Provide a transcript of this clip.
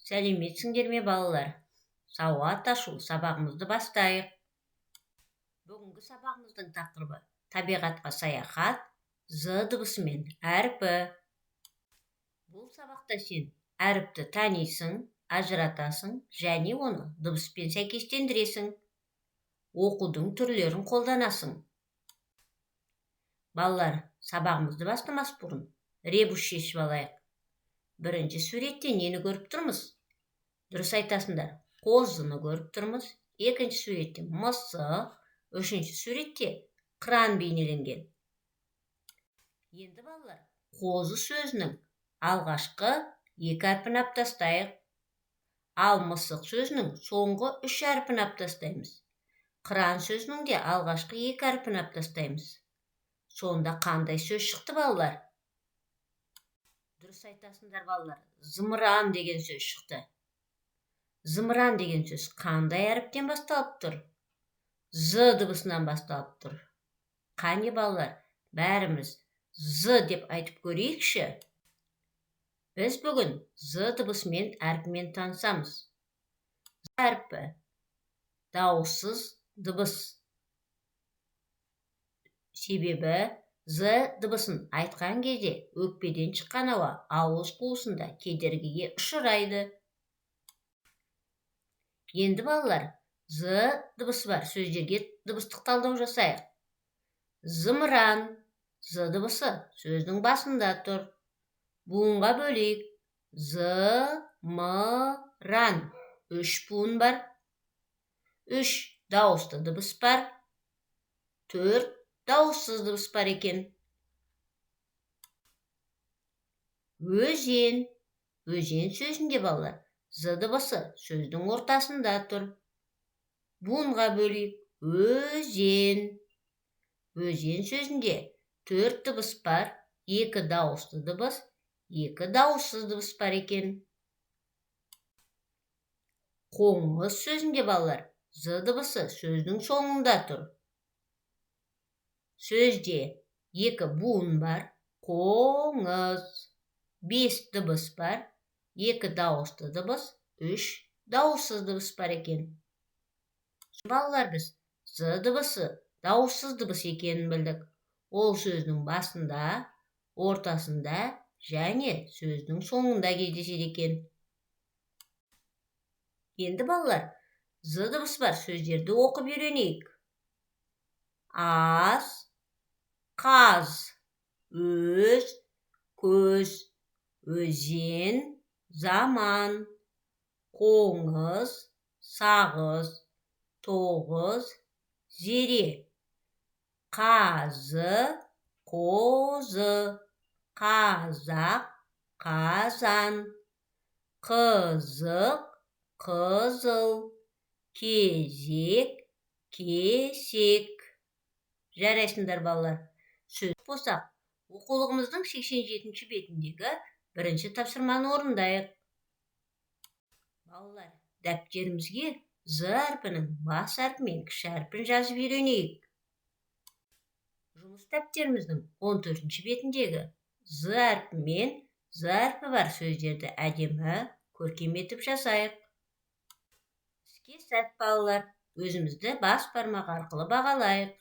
Сәлеметсіңдер ме балалар? Сауат ашу сабағымызды бастайық. Бүгінгі сабағымыздың тақырыбы табиғатқа саяхат, з дыбысымен әрпі. Бұл сабақта сен әріпті танисың, ажыратасың және оны дыбыспен сәйкестендіресің. Оқудың түрлерін қолданасың. Балалар, сабағымызды бастамас бұрын ребус шешіп алайық. Бірінші суретте нені көріп тұрмыз? Дұрыс айтасыңдар, қозыны көріп тұрмыз. Екінші суретте мысық, үшінші суретте қыран бейнеленген. Енді балалар, қозы сөзінің алғашқы екі әрпін алып тастайық. Ал мысық сөзінің соңғы үш әрпін алып тастаймыз. Қыран сөзінің де алғашқы екі әрпін алып тастаймыз. Сонда қандай сөз шықты балалар? Дұрыс айтасыңдар балалар, зымыран деген сөз шықты. Зымыран деген сөз қандай әріптен басталып тұр? З дыбысынан басталып тұр. Қане балалар, бәріміз з деп айтып көрейікші. Біз бүгін з дыбысымен әрпімен танысамыз. З әрпі дауыссыз дыбыс. Себебі з дыбысын айтқан кезде өкпеден шыққан ауа ауыз қуысында кедергіге ұшырайды. Енді балалар, з дыбысы бар сөздерге дыбыстық талдау жасайық. Зымыран, з дыбысы сөздің басында тұр. Буынға бөлейік. Зымыран. Үш буын бар. Үш дауысты дыбыс бар. Төрт дауыссыз дыбыс бар екен. Өзен. Өзен сөзінде балалар, з дыбысы сөздің ортасында тұр. Буынға бөлейік. Өзен. Өзен сөзінде төрт дыбыс бар, екі дауысты дыбыс, екі дауыссыз дыбыс бар екен. Қоңыз сөзінде балалар, з дыбысы сөздің соңында тұр. Сөзде екі буын бар, қоңыз. Бес дыбыс бар, екі дауысты дыбыс, үш дауыссыз дыбыс бар екен. Балалар, біз з дыбысы дауыссыз дыбыс екенін білдік. Ол сөздің басында, ортасында және сөздің соңында кездеседі екен. Енді балалар, з дыбысы бар сөздерді оқып үйренейік. Ас, қаз, өз, көз, өзен, заман, қоңыз, сағыз, тоғыз, зере, қазы, қозы, қазақ, қазан, қызық, қызыл, кезек, кесек. Жарайсыңдар балалар. Сөз болсақ, оқулығымыздың 87-ші бетіндегі бірінші тапсырманы орындайық. Балалар, дәптерімізге з әрпінің бас әрпімен кіші әрпін жазып үйренейік. Жұмыс дәптеріміздің 14-ші бетіндегі з әрпімен з әрпі бар сөздерді әдемі, көркем етіп жасайық. Іске сәт балалар, өзімізді бас бармақ арқылы бағалайық.